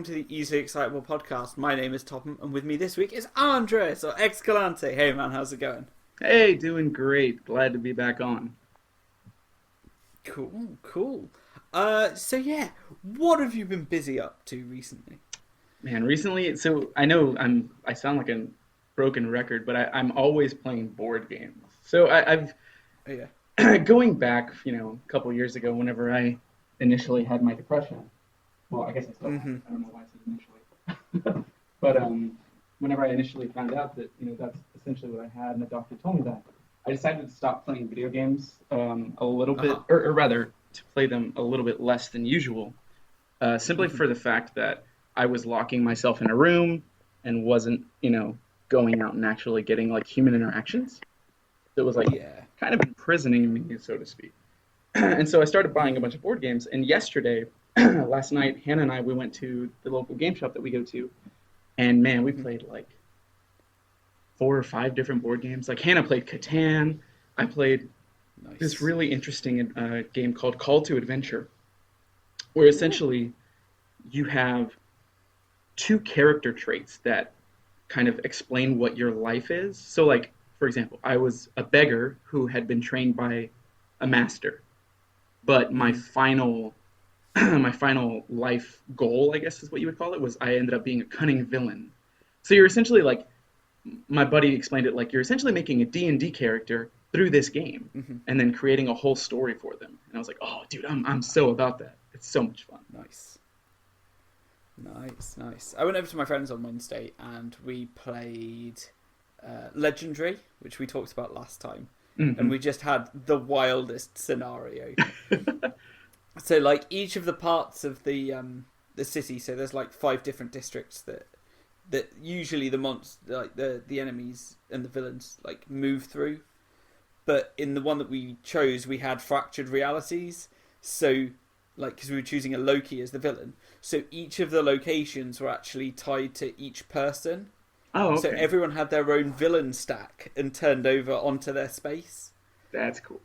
welcome to the Easily Excitable podcast. My name is Topham, and with me this week is Andres, or Xcalante. Hey man, how's it going? Hey, doing great. Glad to be back on. Cool, cool. So yeah, what have you been busy up to recently? Man, recently, so I know I sound like a broken record, but I'm always playing board games. So Oh yeah. I've going back, a couple years ago, whenever I initially had my depression. Well, I guess I still have Mm-hmm. it. I don't know why I said initially. But whenever I initially found out that that's essentially what I had, and the doctor told me that, I decided to stop playing video games a little bit, Uh-huh. or rather, to play them a little bit less than usual, simply Mm-hmm. for the fact that I was locking myself in a room and wasn't, going out and actually getting like human interactions. So it was like Yeah. kind of imprisoning me, so to speak. And so I started buying a bunch of board games. And yesterday, last night, Hannah and I, we went to the local game shop that we go to. And man, we Mm-hmm. played like 4 or 5 different board games. Like Hannah played Catan. I played this Nice. really interesting game called Call to Adventure, where Ooh. essentially you have two character traits that kind of explain what your life is. So, like, for example, I was a beggar who had been trained by a master, but my Mm-hmm. final my final life goal, I guess is what you would call it, was I ended up being a cunning villain. So you're essentially like, my buddy explained it like you're essentially making a D&D character through this game Mm-hmm. and then creating a whole story for them. And I was like, "Oh, dude, I'm so about that. It's so much fun." Nice. Nice, nice. I went over to my friends on Wednesday and we played Legendary, which we talked about last time. And Hmm. we just had the wildest scenario. So like each of the parts of the city, so there's like 5 different districts that usually the enemies and the villains like move through. But in the one that we chose, we had fractured realities. So like because we were choosing a Loki as the villain, so each of the locations were actually tied to each person. Oh, So okay. everyone had their own villain stack and turned over onto their space. That's cool.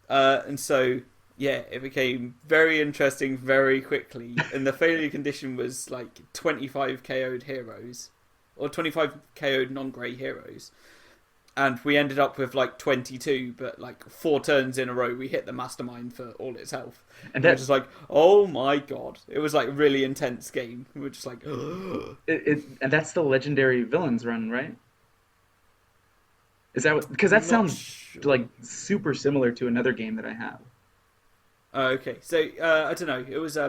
And so, yeah, it became very interesting very quickly. And the failure condition was like 25 KO'd heroes, or 25 KO'd non grey heroes. And we ended up with like 22, but like 4 turns in a row, we hit the mastermind for all its health. And And we're that just like, oh my god. It was like a really intense game. We were just like, and that's the legendary villains run, right? Is that what? Because that I'm not sounds sure. like super similar to another game that I have. Okay, so I don't know. It was I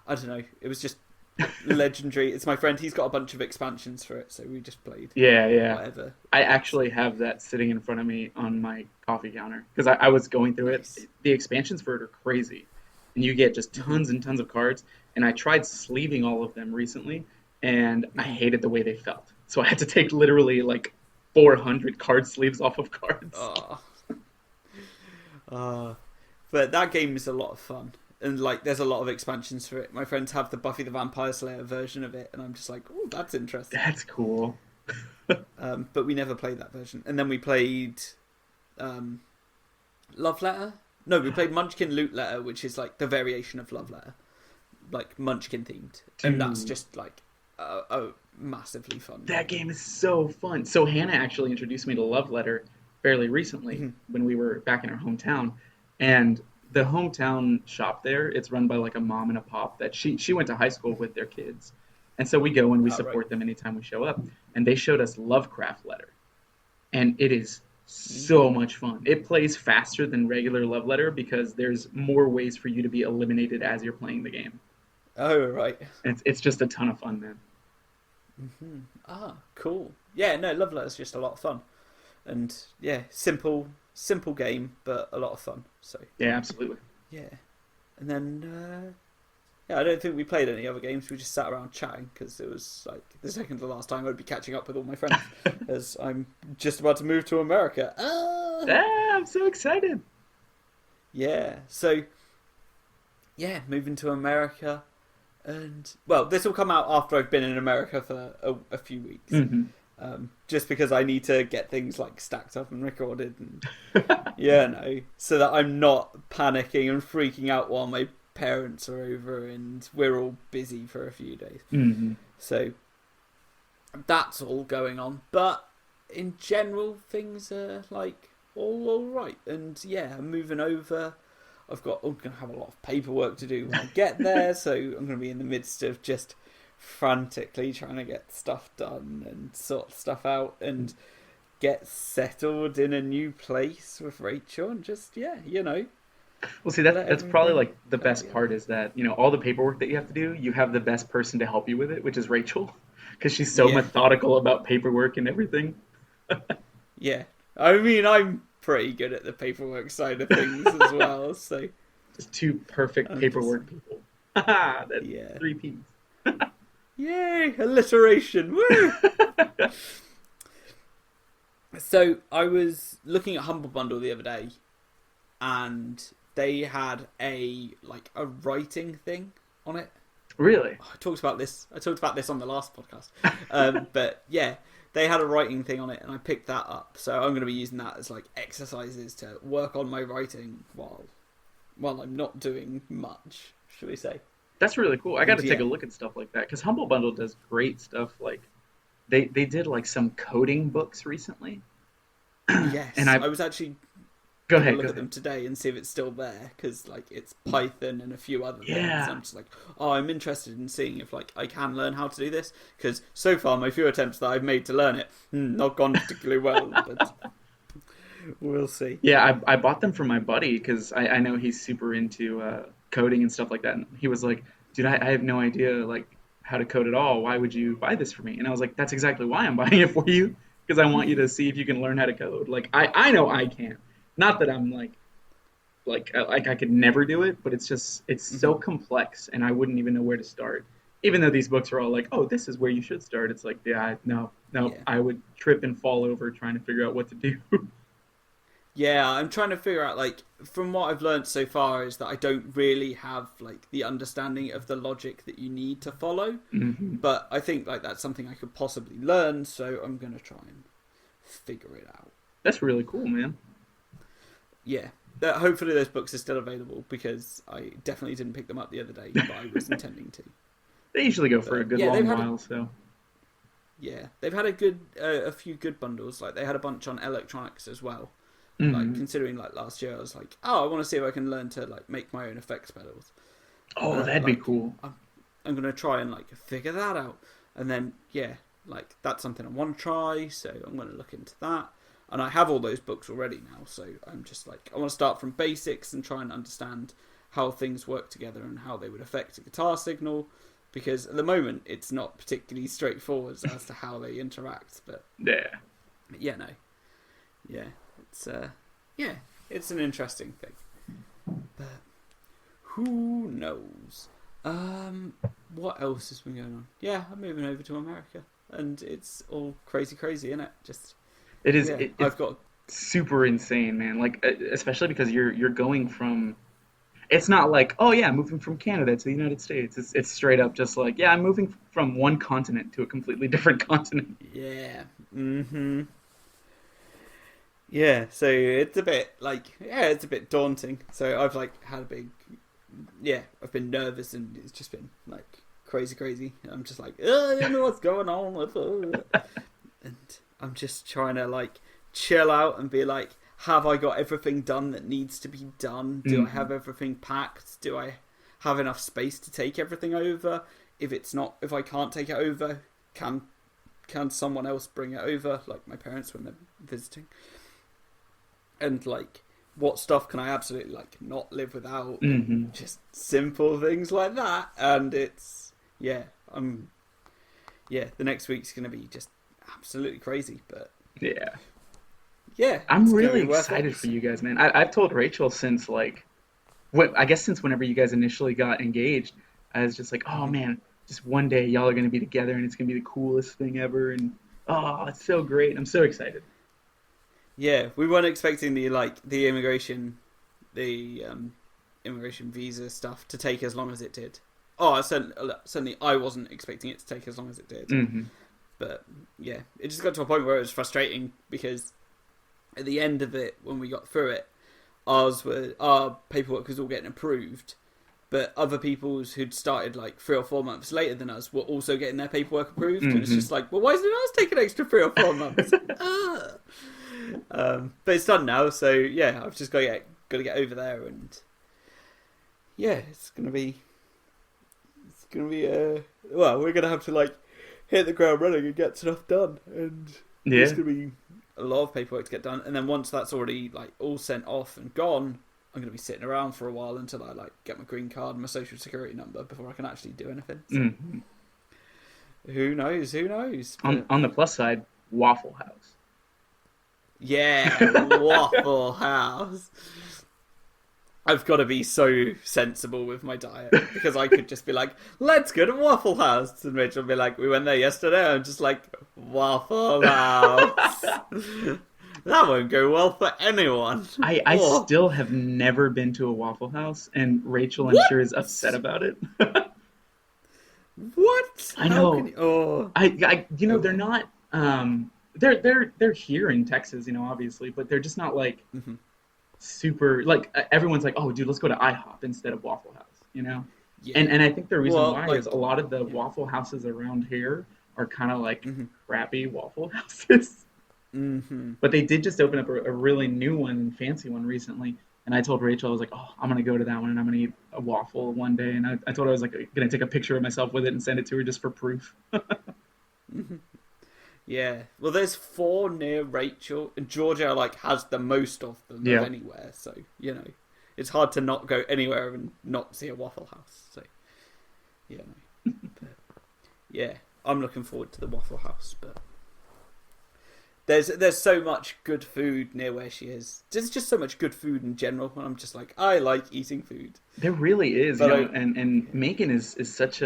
don't know. It was just legendary. It's my friend. He's got a bunch of expansions for it, so we just played Yeah, yeah. whatever. I So actually have that sitting in front of me on my coffee counter because I was going through it. nice. The expansions for it are crazy, and you get just Mhm. tons and tons of cards. And I tried sleeving all of them recently, and I Mhm. hated the way they felt. So I had to take literally like 400 card sleeves off of cards. Oh. But that game is a lot of fun, and like there's a lot of expansions for it. My friends have the Buffy the Vampire Slayer version of it, and I'm just like, oh, that's interesting. That's cool. But we never played that version. And then we played um, Love Letter. No, we played Munchkin Loot Letter, which is like the variation of Love Letter, like Munchkin themed, and that's Dude, just like a massively fun that game. game is so fun. So Hannah actually introduced me to Love Letter fairly recently Mhm. when we were back in our hometown, and the hometown shop there, it's run by like a mom and a pop that she went to high school with their kids, and so we go and we Oh, right. support them anytime we show up. And they showed us Lovecraft Letter, and it is so Mm. much fun. It plays faster than regular Love Letter because there's more ways for you to be eliminated as you're playing the game. Oh, right. It's just a ton of fun, man. Hmm. Ah, cool. Yeah, no, Love Letter's just a lot of fun, and yeah, simple game, but a lot of fun. So Yeah, absolutely. yeah, and then yeah, I don't think we played any other games. We just sat around chatting because it was like the second to last time I'd be catching up with all my friends, as I'm just about to move to America. Ah, Ah, I'm so excited. yeah. So yeah, moving to America, and well, this will come out after I've been in America for a few weeks. Hmm. Just because I need to get things like stacked up and recorded, and yeah, no, so that I'm not panicking and freaking out while my parents are over and we're all busy for a few days. Mm-hmm. So that's all going on. But in general, things are like all right. And yeah, I'm moving over. I'm going to have a lot of paperwork to do when I get there. So I'm going to be in the midst of just frantically trying to get stuff done and sort stuff out and get settled in a new place with Rachel and just, yeah, Well, see, let that's probably everything like the come best part together. is that, all the paperwork that you have to do, you have the best person to help you with it, which is Rachel, because she's so Yeah, methodical about paperwork and everything. yeah. I mean, I'm pretty good at the paperwork side of things as well. So Just two perfect I'm just, paperwork people. Haha, that's yeah. three P's. Yay, alliteration. Woo! So I was looking at Humble Bundle the other day, and they had a writing thing on it. Really? I talked about this. I talked about this on the last podcast. But yeah, they had a writing thing on it, and I picked that up. So I'm going to be using that as like exercises to work on my writing while I'm not doing much, should we say? That's really cool. I got And to take a yeah, look at stuff like that because Humble Bundle does great stuff. Like they did like some coding books recently, and yes, I I was actually go gonna ahead, look go at ahead. them today and see if it's still there because like it's Python and a few other things. Yeah, I'm just like, oh, I'm interested in seeing if like I can learn how to do this because so far my few attempts that I've made to learn it not gone particularly well, but we'll see. yeah. I bought them for my buddy because I know he's super into coding and stuff like that. And he was like, dude, I have no idea like how to code at all. Why would you buy this for me? And I was like, that's exactly why I'm buying it for you because I want you to see if you can learn how to code. Like I know I can. Not that I'm like I could never do it, but it's so Hmm. complex, and I wouldn't even know where to start. Even though these books are all like, oh, this is where you should start. It's like, yeah, no, no, Yeah. I would trip and fall over trying to figure out what to do. Yeah, I'm trying to figure out like from what I've learned so far is that I don't really have like the understanding of the logic that you need to follow. Hmm. But I think like that's something I could possibly learn, so I'm gonna try and figure it out. That's really cool, man. Yeah. Hopefully those books are still available because I definitely didn't pick them up the other day, but I was intending to. They usually go for a But good yeah, long while, so. they've had a few good bundles. Like they had a bunch on electronics as well. Like Hmm. considering like last year, I was like, oh, I want to see if I can learn to like make my own effects pedals. Oh, that'd be Like cool. I'm gonna try and like figure that out, and then yeah, like that's something I want to try. So I'm gonna look into that. And I have all those books already now, so I'm just like I want to start from basics and try and understand how things work together and how they would affect a guitar signal. Because at the moment it's not particularly straightforward as to how they interact, but Yeah. yeah, no, yeah, it's yeah, it's an interesting thing. But who knows? What else has been going on? Yeah, I'm moving over to America, and it's all crazy, crazy, isn't it? Just It is. yeah, It's I've got super insane, man. Like, especially because you're going from. It's not like, oh yeah, I'm moving from Canada to the United States. It's straight up just like, yeah, I'm moving from one continent to a completely different continent. yeah, mm-hmm, yeah. So it's a bit like yeah, it's a bit daunting. So I've like had a big yeah, I've been nervous and it's just been like crazy, crazy. I'm just like I don't know what's going on with and I'm just trying to like chill out and be like, have I got everything done that needs to be done? Do I Hmm. have everything packed? Do I have enough space to take everything over? If I can't take it over, can someone else bring it over, like my parents when they're visiting? And like, what stuff can I absolutely like not live without? And Hmm. just simple things like that. And it's yeah, I'm yeah. The next week's gonna be just absolutely crazy, but Yeah. yeah, I'm it's gonna really be worth it. excited for you guys, man. I've told Rachel since like, I guess since whenever you guys initially got engaged, I was just like, oh Mhm. man, just one day y'all are gonna be together and it's gonna be the coolest thing ever, and oh, it's so great. I'm so excited. Yeah, we weren't expecting the immigration visa stuff to take as long as it did. Oh, certainly I wasn't expecting it to take as long as it did. Hmm. But yeah, it just got to a point where it was frustrating because at the end of it, when we got through it, our paperwork was all getting approved, but other people's who'd started like 3 or 4 months later than us were also getting their paperwork approved, and it's Mm-hmm. just like, well, why isn't ours taking an extra 3 or 4 months? Ah. But it's done now, so yeah, I've just got to get over there, and yeah, it's gonna be well, we're gonna have to like hit the ground running and get stuff done, and there's Yeah. gonna be a lot of paperwork to get done, and then once that's already like all sent off and gone, I'm gonna be sitting around for a while until I like get my green card and my social security number before I can actually do anything. So Mm-hmm. who knows? Who knows? On But on the plus side, Waffle House. yeah, Waffle House. I've got to be so sensible with my diet because I could just be like, let's go to Waffle House. And Rachel would be like, we went there yesterday. I'm just like, Waffle House. That won't go well for anyone. I Oh, still have never been to a Waffle House, and Rachel, I'm what? sure, is upset about it. What? I How can know. you? Oh, They're oh. not. They're here in Texas, obviously, but they're just not like Mm-hmm. super. Like everyone's like, oh, dude, let's go to IHOP instead of Waffle House. Yeah. And I think the reason Well, why is like, a lot of the yeah. Waffle Houses around here are kind of like Mm-hmm. crappy Waffle Houses. Mm-hmm. But they did just open up a really new one and fancy one recently. And I told Rachel, I was like, oh, I'm going to go to that one and I'm going to eat a waffle one day. And I told her I was like going to take a picture of myself with it and send it to her just for proof. Mm-hmm. Yeah. Well, there's 4 near Rachel, and Georgia like has the most of them of Yeah. anywhere. So it's hard to not go anywhere and not see a Waffle House. So yeah, no. But, yeah, I'm looking forward to the Waffle House, but there's so much good food near where she is. There's just so much good food in general, and I'm just like, I like eating food. There really is, But and Macon is such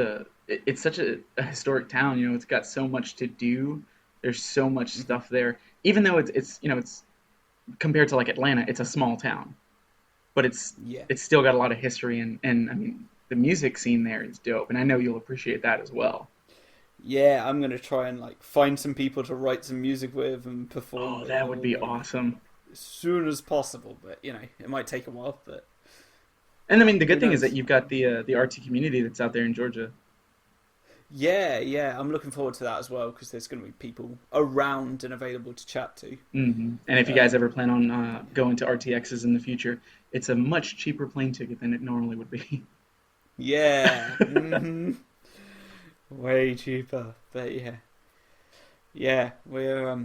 it's such a historic town. It's got so much to do. There's so much mm-hmm. stuff there. Even though it's compared to like Atlanta, it's a small town, but Yeah. it's still got a lot of history, and I mean the music scene there is dope, and I know you'll appreciate that as well. Yeah, I'm gonna try and like find some people to write some music with and perform Oh, with that would all be like awesome. as soon as possible. But it might take a while. But And I mean the who good thing is that knows? you've got the RT community that's out there in Georgia. Yeah, yeah, I'm looking forward to that as well because there's gonna be people around and available to chat to. And if you guys ever Um, plan on going to RTXs in the future, it's a much cheaper plane ticket than it normally would be. yeah, way cheaper. But yeah, yeah, we're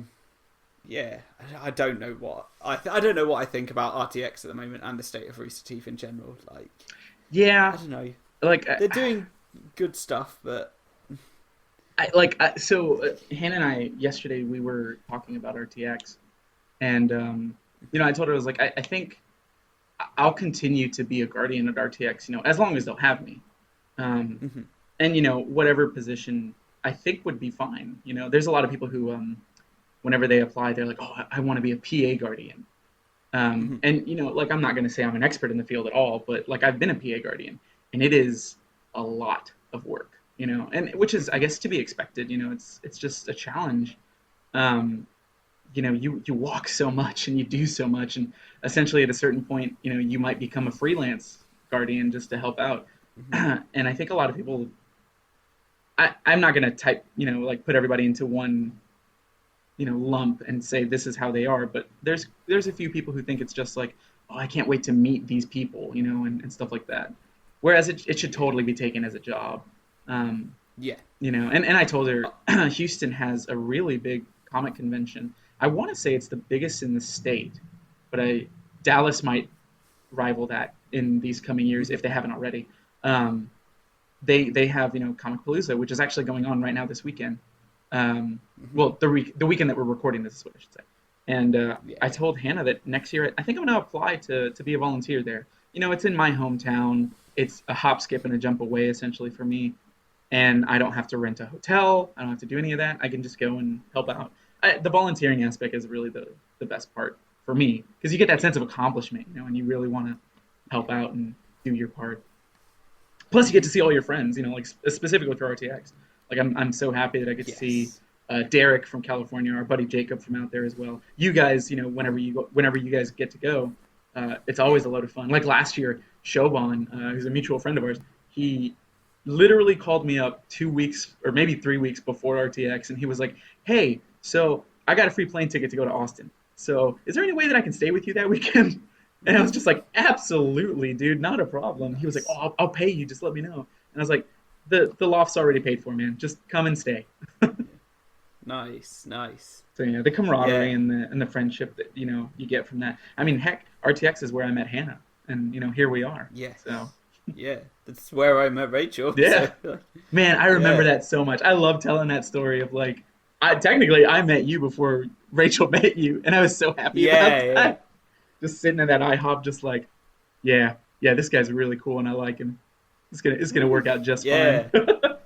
yeah. I don't know what I don't know what I think about RTX at the moment and the state of Rooster Teeth in general. Like, I Yeah, don't know. like They're doing good stuff, but Hannah and I yesterday we were talking about RTX, and I told her I was like, I think I'll continue to be a guardian at RTX, as long as they'll have me, um, mhm, and whatever position I think would be fine. There's a lot of people who whenever they apply, they're like, oh, I want to be a PA guardian. mhm, And like I'm not going to say I'm an expert in the field at all, but like I've been a PA guardian, and it is a lot of work, and which is I mhm, guess to be expected. It's just a challenge. Um, you walk so much and you do so much, and essentially at a certain point, you might become a freelance guardian just to help out. mhm. And I think a lot of people, I'm not going to type, like put everybody into one lump and say this is how they are, but there's a few people who think it's just like, oh, I can't wait to meet these people, and stuff like that, whereas it should Yeah, totally be taken as a job. um, yeah. and I told her Uh, Houston has a really big comic convention. I want to say it's the biggest in the state, but Dallas might rival that in these coming years mhm, if they haven't already. um, they have Comic Palooza, which is actually going on right now this weekend. mhm. Well, the weekend that we're recording this is what I should say. And Yeah, I yeah. told Hannah that next year I think I'm going to apply to be a volunteer there. It's in my hometown. It's a hop, skip, and a jump away essentially for me, and I don't have to rent a hotel. I don't have to do any of that. I can just go and help out. The volunteering aspect is really the best part for me because you get that Yeah, sense of accomplishment, and you really want to help yeah. out and do your part. Plus, you get Mhm. to see all your friends. Like specifically for RTX. Like I'm so happy that I get to see Yes. Derek from California, our buddy Jacob from out there as well. You guys, whenever Mhm. you guys get to go, It's always a load of fun. Like last year, Shoban, who's a mutual friend of ours, he literally called me up 2 weeks or maybe 3 weeks before RTX, and he was like, "Hey, so I got a free plane ticket to go to Austin. So is there any way that I can stay with you that weekend?" And I was just like, "Absolutely, dude, not a problem." He was like, "Oh, Nice. I'll pay you. Just let me know." And I was like, "The loft's already paid for, man. Just come and stay." Yeah. Nice. Nice. So yeah, the camaraderie Yeah. and the friendship that you get from that. I mean, heck, RTX is where I met Hannah, and here we are. So Yes. Yeah. That's where I met Rachel. yeah, So man, I remember yeah. that so much. I love telling that story of like, I met you before Rachel met you, and I was so happy about Yeah. Yeah. that. Just sitting in that IHOP, just like, yeah, yeah, this guy's really cool, and I like him. It's gonna work Woo. out just fine. Yeah.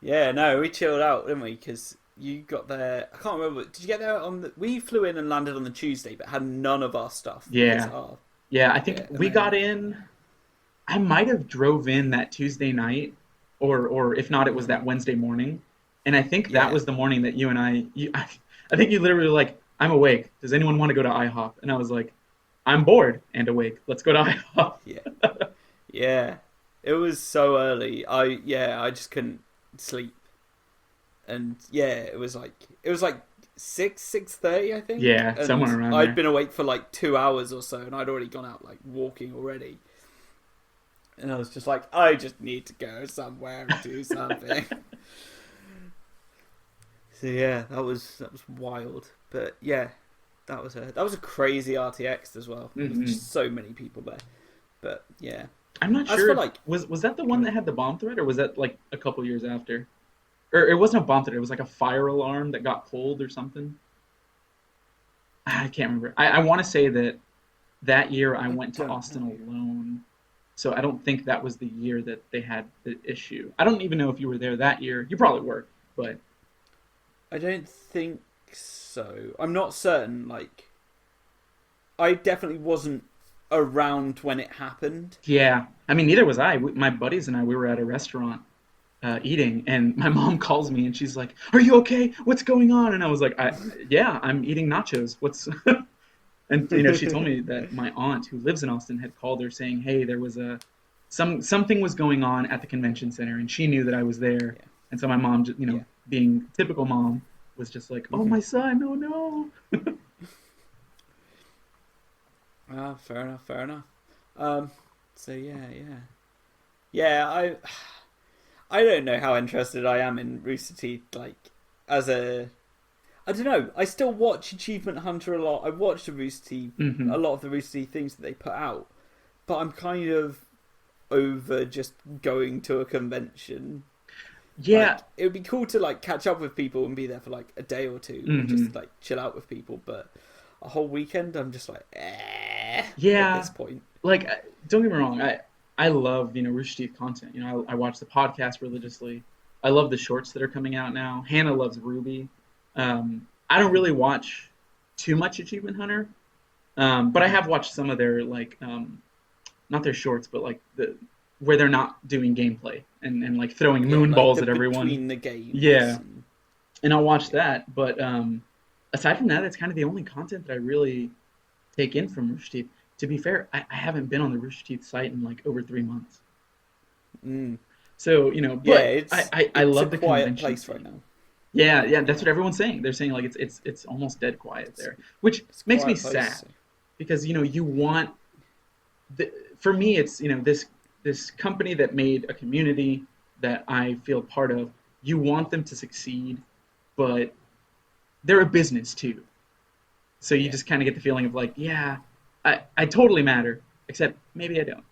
Yeah. No, we chilled out, didn't we? Because you got there. I can't remember. Did you get there on the? We flew in and landed on the Tuesday, but had none of our stuff because Yeah, yeah. I think yeah, and we got then in. I might have drove in that Tuesday night, or if not, it was that Wednesday morning. And I think that yeah, was the morning that you and I think you literally were like, "I'm awake. Does anyone want to go to IHOP?" And I was like, "I'm bored and awake. Let's go to IHOP." yeah, yeah. It was so early. I just couldn't sleep, and yeah, it was like 6:30 I think, Yeah, and somewhere around I'd there. been awake for like 2 hours or so, and I'd already gone out like walking already, and I was just like, I just need to go somewhere and do something. So yeah, that was wild. But yeah, that was a crazy RTX as well, with Hmm. just so many people there. But yeah, I'm not as sure for if like, was that the one go that had the bomb threat, or was that like a couple years after? Or it wasn't a bomb threat. It was like a fire alarm that got pulled or something. I can't remember. I want to say that that year I I went to don't Austin know. alone. So I don't think that was the year that they had the issue. I don't even know if you were there that year. You probably were, but I don't think so. I'm not certain. Like, I definitely wasn't around when it happened. yeah. I mean, neither was I. My buddies and I, we were at a restaurant eating, and my mom calls me and she's like, "Are you okay? What's going on?" And I was like, "Yeah, I'm eating nachos. What's?" And she told me that my aunt, who lives in Austin, had called her saying, "Hey, there was something was going on at the convention center, and she knew that I was there." Yeah, And so my mom, yeah. being typical mom, was just like, "Oh, my son, oh no." Fair enough. Fair enough. Um. So yeah, yeah, yeah. I don't know how interested I am in Rooster Teeth. Like, as a I don't know. I still watch Achievement Hunter a lot. I watch Hmm. a lot of the Rooster Teeth things that they put out, but I'm kind of over just going to a convention. Yeah. Like, it would be cool to like catch up with people and be there for like a day or two and just Hmm. like chill out with people. But a whole weekend, I'm just like, at Yeah. this point. Like, don't get me wrong. I love Rooster Teeth content. I watch the podcast religiously. I love the shorts that are coming out now. Hannah loves Ruby. I don't Hmm. really watch too much Achievement Hunter. But I Hmm. have watched some of their like not their shorts, but like the where they're not doing gameplay and like throwing Yeah, moon like balls the at everyone. between the games. Yeah, And and I'll watch yeah. that. But aside from that, that's kind of the only content that I really take in from Rooster Teeth. To be fair, I haven't been on the Rooster Teeth site in like over 3 months. Mm. So Yeah, but I it's a love the quiet convention place right scene. now. Yeah, yeah, that's Yeah, what everyone's saying. They're saying like it's almost dead quiet it's there, which it's a makes me quiet place. sad So. because you want for me it's this company that made a community that I feel part of. You want them to succeed, but they're a business too. So you Yeah, just kind of get the feeling of like, yeah, I totally matter, except maybe I don't,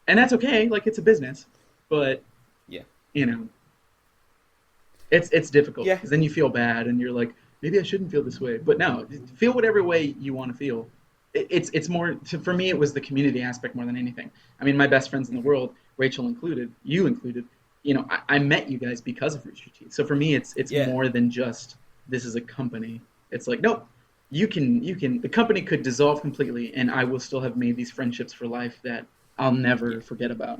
and that's okay. Like it's a business, but yeah, you know it's difficult yeah. because then you feel bad and you're like, maybe I shouldn't feel this way, but no, feel whatever way you want to feel. It's more for me. It was the community aspect more than anything. I mean, my best friends in the Hmm. world, Rachel included, you included. I met you guys because of Rooster Teeth. So for me, it's Yeah, more than just this is a company. It's like nope, you can the company could dissolve completely, and I will still have made these friendships for life that I'll yeah. never forget about.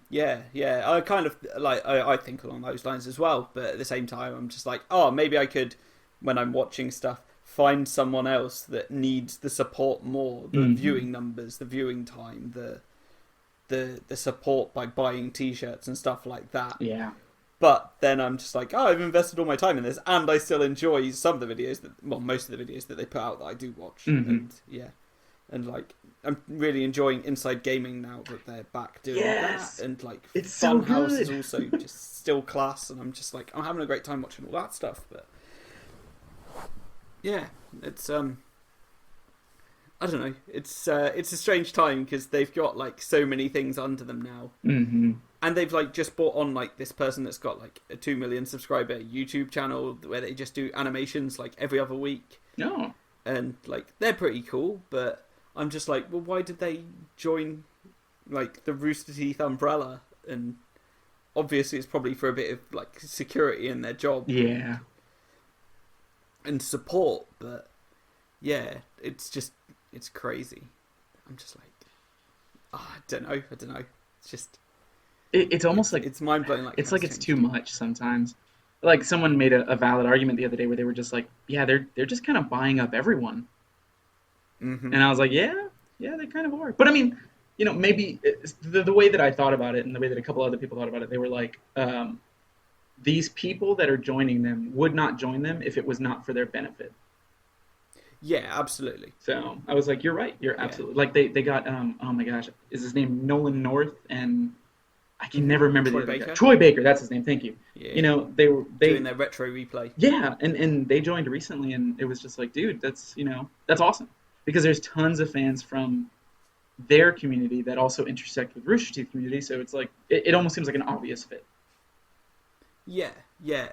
Yeah, yeah. I kind of like I think along those lines as well, but at the same time, I'm just like, oh, maybe I could, when I'm watching stuff, find someone else that needs the support more, the viewing numbers, the viewing time, the support by buying t-shirts and stuff like that. Yeah. But then I'm just like, oh, I've invested all my time in this, and I still enjoy some of the videos most of the videos that they put out that I do watch, and like I'm really enjoying Inside Gaming now that they're back doing that, and like it's Funhouse so is also just still class, and I'm just like I'm having a great time watching all that stuff. But yeah, it's I don't know, it's a strange time because they've got like so many things under them now. And they've like just brought on like this person that's got like a 2 million subscriber YouTube channel where they just do animations like every other week. No. And like they're pretty cool, but I'm just like, well, why did they join like the Rooster Teeth umbrella? And obviously it's probably for a bit of like security in their job. Yeah. And support, but yeah, it's crazy. I'm just like, I don't know. It's just it's almost like it's mind blowing. Like it's like it's too much sometimes. Like someone made a valid argument the other day where they were just like, yeah, they're just kind of buying up everyone. And I was like, yeah, they kind of are. But I mean, you know, maybe the way that I thought about it and the way that a couple other people thought about it, they were like, these people that are joining them would not join them if it was not for their benefit. Yeah, absolutely. So I was like, you're right. You're absolutely like they got oh my gosh, is his name Nolan North, and I can never remember the other guy. Troy Baker, that's his name. Thank you. Yeah. You know, they doing their retro replay. Yeah, and they joined recently, and it was just like, dude, that's awesome, because there's tons of fans from their community that also intersect with Rooster Teeth community, so it's like it almost seems like an obvious fit. Yeah,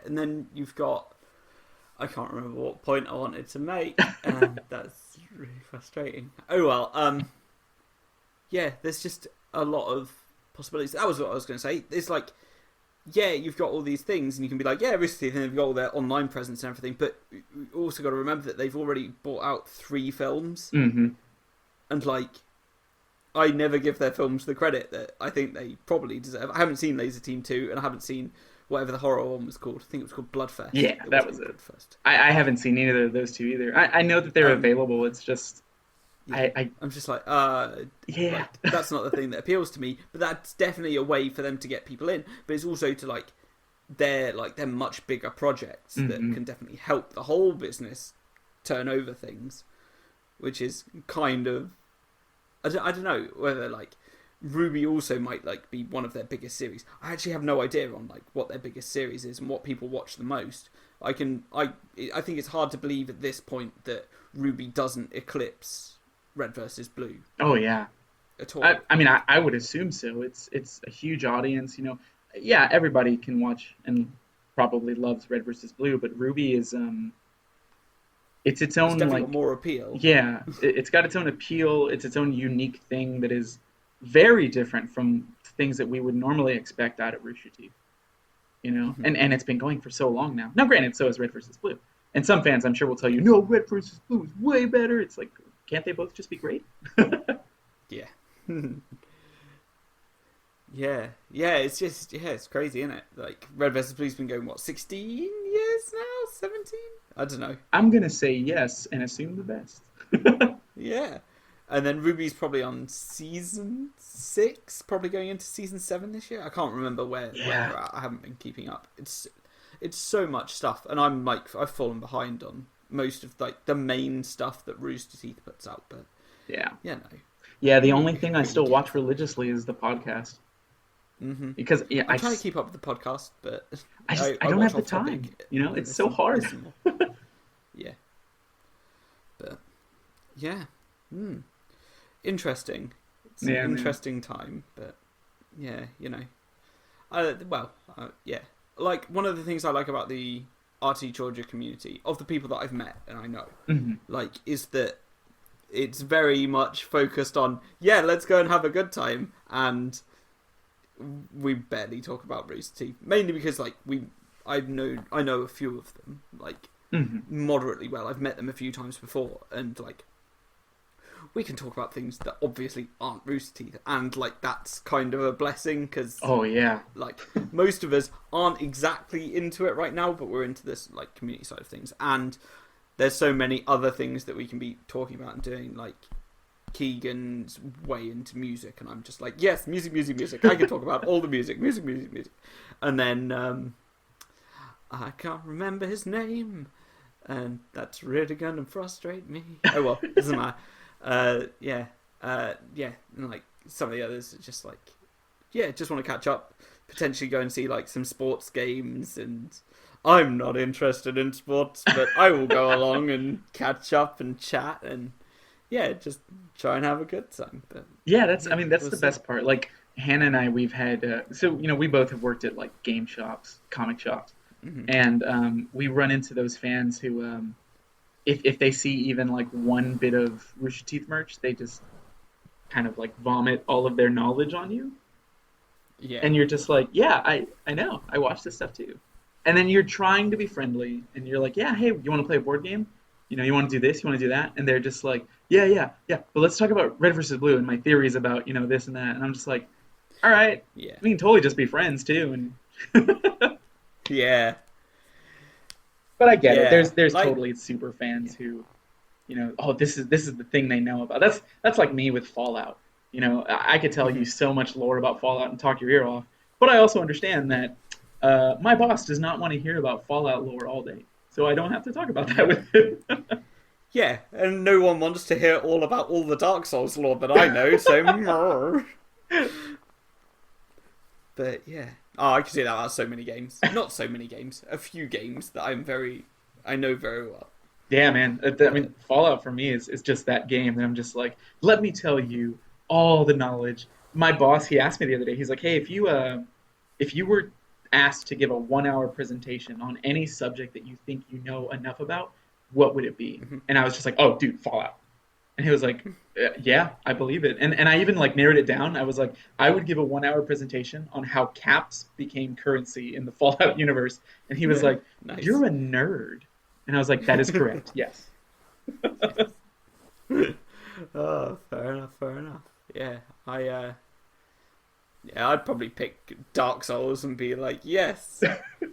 and then you've got, I can't remember what point I wanted to make. That's really frustrating. Oh well, yeah, there's just a lot of possibilities. That was what I was going to say. It's like, yeah, you've got all these things, and you can be like, yeah, Rooster Teeth, and they've got all their online presence and everything, but you also got to remember that they've already brought out 3 films, and like, I never give their films the credit that I think they probably deserve. I haven't seen Laser Team 2, and I haven't seen whatever the horror one was called. I think it was called Bloodfest. Yeah, that was it. I haven't seen either of those two either. I know that they're available. It's just yeah, I'm just like, like, that's not the thing that appeals to me. But that's definitely a way for them to get people in. But it's also to like they're much bigger projects that can definitely help the whole business turn over things, which is kind of I don't know whether like Ruby also might like be one of their biggest series. I actually have no idea on like what their biggest series is and what people watch the most. I think it's hard to believe at this point that Ruby doesn't eclipse Red versus Blue. Oh yeah, at all. I mean, I would assume so. It's a huge audience, you know. Yeah, everybody can watch and probably loves Red versus Blue, but Ruby is it's its own definitely like got more appeal. Yeah, it's got its own appeal. It's its own unique thing that is very different from things that we would normally expect out of Rooster Teeth. You know, and it's been going for so long now. Now, granted, so is Red versus Blue, and some fans I'm sure will tell you, no, Red versus Blue is way better. It's like, can't they both just be great? Yeah. Yeah, it's just, it's crazy, isn't it? Like, Red vs. Blue's been going, what, 16 years now? 17? I don't know. I'm going to say yes and assume the best. Yeah. And then Ruby's probably on season 6, probably going into season 7 this year. I can't remember where they're at. I haven't been keeping up. It's so much stuff, and I'm like, I've fallen behind on most of like the main stuff that Rooster Teeth puts out, but yeah, the only thing I still watch religiously is the podcast. Because I'm trying to keep up with the podcast, but I don't have the time. You know, it's so hard. Yeah, but interesting. It's an interesting time, but yeah, you know, like one of the things I like about the RT Georgia community, of the people that I've met and I know, like, is that it's very much focused on, let's go and have a good time, and we barely talk about Rooster Teeth, mainly because like I know a few of them like moderately well. I've met them a few times before, and like we can talk about things that obviously aren't Rooster Teeth, and like that's kind of a blessing, because like most of us aren't exactly into it right now, but we're into this like community side of things, and there's so many other things that we can be talking about and doing, like Keegan's way into music, and I'm just like, yes, music, music, music. I can talk about all the music, music, music, music. And then I can't remember his name, and that's really gonna frustrate me. Oh well, doesn't matter. Yeah, and like some of the others are just like, yeah, just want to catch up, potentially go and see like some sports games, and I'm not interested in sports, but I will go along and catch up and chat and yeah, just try and have a good time. But Yeah, yeah, that's we'll the see. best part. Like Hannah and I, we've had so we both have worked at like game shops, comic shops, Hmm. and we run into those fans who, if they see even like one bit of Rooster Teeth merch, they just kind of like vomit all of their knowledge on you, Yeah, and you're just like, yeah, I know, I watch this stuff too, and then you're trying to be friendly, and you're like, yeah, hey, you want to play a board game? You want to do this, you want to do that, and they're just like, yeah, yeah, yeah, but let's talk about Red versus Blue and my theories about this and that, and I'm just like, all right, yeah, we can totally just be friends too, and yeah, but I get it. yeah. There's Like, totally super yeah. fans who, oh, this is the thing they know about. That's like me with Fallout. I could tell you Hmm. so much lore about Fallout and talk your ear off, but I also understand that my boss does not want to hear about Fallout lore all day, so I don't have to talk about that with him. Yeah, and no one wants to hear all about all the Dark Souls lore that I know. So, but yeah. Oh, I can see that about so many games. Not so many games. A few games that I know very well. Yeah, man. I But mean, Fallout for me is just that game, and I'm just like, let me tell you all the knowledge. My boss, he asked me the other day. He's like, hey, if you were asked to give a 1 hour presentation on any subject that you think you know enough about, what would it be? mhm. And I was just like, oh, dude, Fallout. And he was like, yeah, I believe it. And I even like narrowed it down. I was like, I would give a 1 hour presentation on how caps became currency in the Fallout universe. And he was Yeah, like, nice. you're a nerd. And I was like, that is correct. Yes. Oh, fair enough, fair enough. Yeah, yeah, I'd probably pick Dark Souls and be like, yes.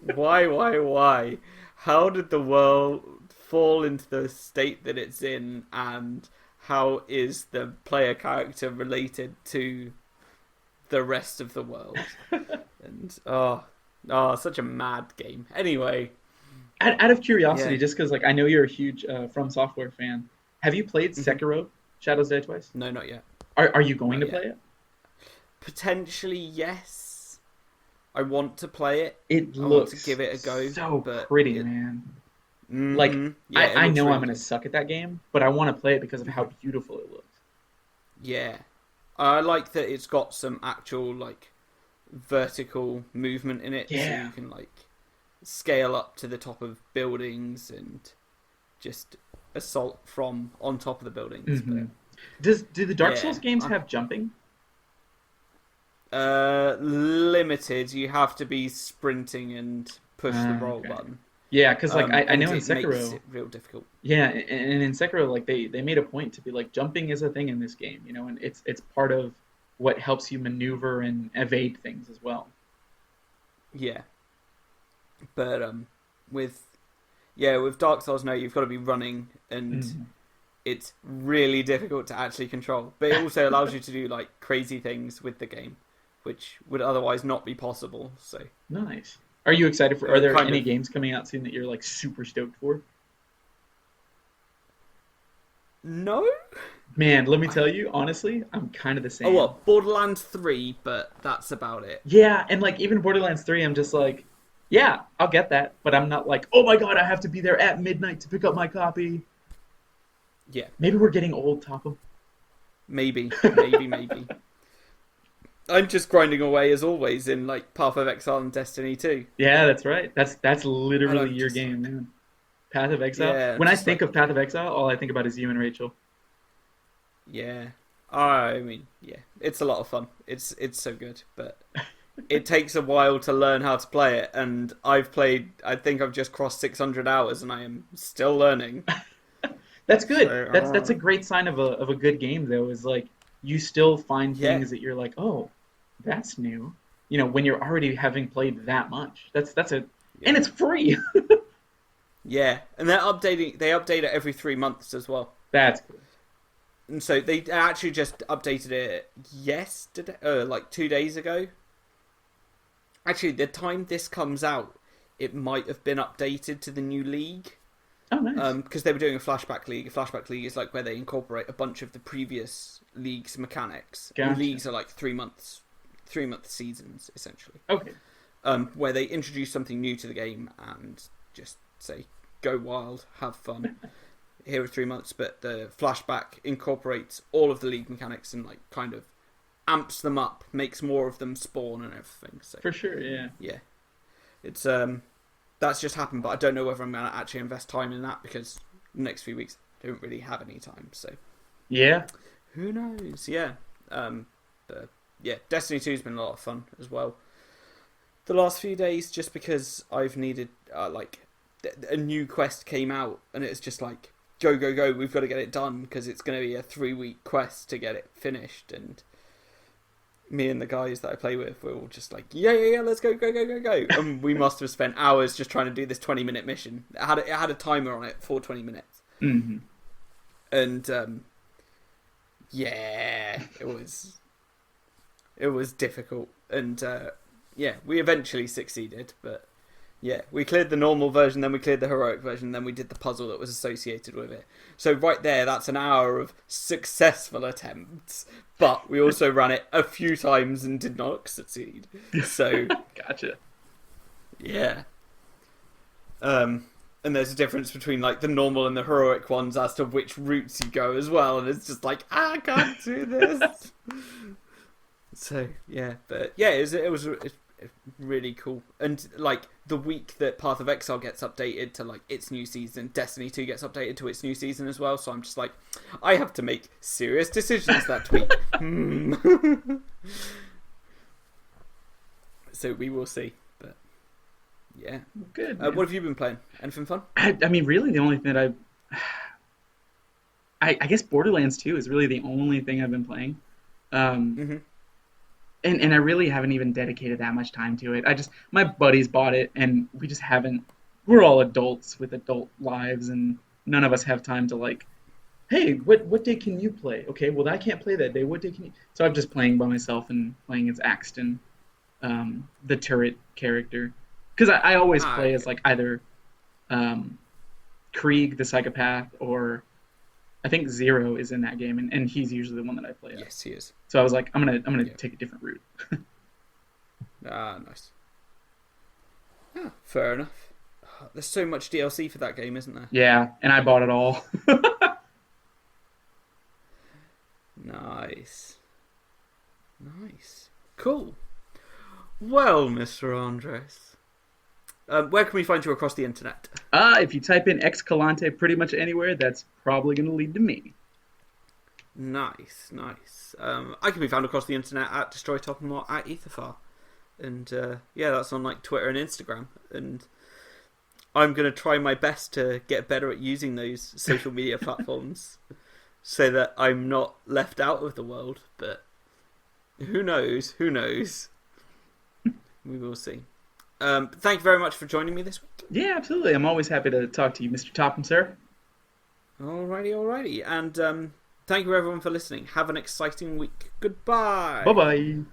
Why? How did the world fall into the state that it's in, and how is the player character related to the rest of the world? And such a mad game. Anyway, Out of curiosity, yeah. just because like I know you're a huge From Software fan, have you played Hmm. Sekiro: Shadows Die Twice? No, not yet. Are you going Not to yet. play it? Potentially, yes. I want to play it. It I want to looks give it a go, so but pretty, it. man. Like Yeah, I, it I looks know I'm really gonna good. suck at that game, but I want to play it because of how beautiful it looks. Yeah, I like that it's got some actual like vertical movement in it, so Yeah. you can like scale up to the top of buildings and just assault from on top of the buildings. Hmm. But Do the Dark Souls yeah, games have jumping? limited. You have to be sprinting and push the roll Okay. button. Yeah, because like I And know in it makes Sekiro, it real difficult. yeah, and in Sekiro, like they made a point to be like jumping is a thing in this game, and it's part of what helps you maneuver and evade things as well. Yeah, but with with Dark Souls now you've got to be running, and Mhm. it's really difficult to actually control. But it also allows you to do like crazy things with the game, which would otherwise not be possible. So Nice. Are you excited for? Are it there kind any of games coming out soon that you're like super stoked for? no. Man, let me I, tell you, honestly, I'm kind of the oh same. well, Borderlands 3, but that's about it. Yeah, and like even Borderlands 3, I'm just like, yeah, I'll get that, but I'm not like, oh my god, I have to be there at midnight to pick up my copy. Yeah, Maybe we're getting old, Topham. maybe. I'm just grinding away as always in like Path of Exile and Destiny 2, Yeah, that's right. That's and literally I'm your just game, like, man. Path of Exile. yeah, I'm When I just think like, of Path of Exile, all I think about is you and Rachel. yeah. I mean, yeah, it's a lot of fun. It's so good, but it takes a while to learn how to play it, and I've played. I think I've just crossed 600 hours, and I am still learning. That's good. So That's a great sign of a good game though. Is like you still find yeah, things that you're like, oh, that's new. When you're already having played that much. That's a yeah, and it's free. Yeah, and they're updating. They update it every 3 months as well. That's cool. And so they actually just updated it yesterday, like 2 days ago. Actually, the time this comes out, it might have been updated to the new league. Oh, nice. Because they were doing a flashback league. A flashback league is like where they incorporate a bunch of the previous league's mechanics. Gotcha. And leagues are like 3 month seasons essentially. Okay. Where they introduce something new to the game and just say, go wild, have fun. Here are 3 months, but the flashback incorporates all of the league mechanics and like kind of amps them up, makes more of them spawn and everything. So For sure, yeah. yeah, it's that's just happened, but I don't know whether I'm gonna actually invest time in that because the next few weeks I don't really have any time. So Yeah. who knows? Yeah, but yeah, Destiny 2's been a lot of fun as well. The last few days, just because I've needed like a new quest came out and it's just like go go go, we've got to get it done because it's going to be a 3-week quest to get it finished. And me and the guys that I play with were all just like, yeah, let's go go go go go. And we must have spent hours just trying to do this 20-minute mission. It had a timer on it for 20 minutes. Mm-hmm. And yeah, it was difficult. And yeah, we eventually succeeded, but yeah, we cleared the normal version, then we cleared the heroic version, then we did the puzzle that was associated with it. So right there, that's an hour of successful attempts, but we also ran it a few times and did not succeed. So Gotcha. yeah. And there's a difference between like the normal and the heroic ones as to which routes you go as well, and it's just like, I can't do this. So yeah, but yeah, it was really cool. And like the week that Path of Exile gets updated to like its new season, Destiny 2 gets updated to its new season as well. So I'm just like, I have to make serious decisions that week. So we will see. But yeah, Good. what have you been playing? Anything fun? I mean, really, the only thing that I guess Borderlands 2 is really the only thing I've been playing. Mm-hmm. And I really haven't even dedicated that much time to it. My buddies bought it, and we just haven't. We're all adults with adult lives, and none of us have time to like, hey, what day can you play? Okay, well I can't play that day. What day can you? So I'm just playing by myself and playing as Axton, the turret character, because I always play as like either Krieg the psychopath, or I think Zero is in that game, and he's usually the one that I play as. Yes, he is. So I was like, I'm gonna take a different route. Nice. Yeah, fair enough. There's so much DLC for that game, isn't there? Yeah, and I bought it all. Nice. Cool. Well, Mr. Andres, where can we find you across the internet? If you type in Xcalante pretty much anywhere, that's probably gonna lead to me. Nice. I can be found across the internet at DestroyTopham or at Etherfar. And yeah, that's on like Twitter and Instagram. And I'm going to try my best to get better at using those social media platforms so that I'm not left out of the world. But who knows? We will see. Thank you very much for joining me this week. Yeah, absolutely. I'm always happy to talk to you, Mr. Topham, sir. Alrighty. And thank you everyone for listening. Have an exciting week. Goodbye. Bye-bye.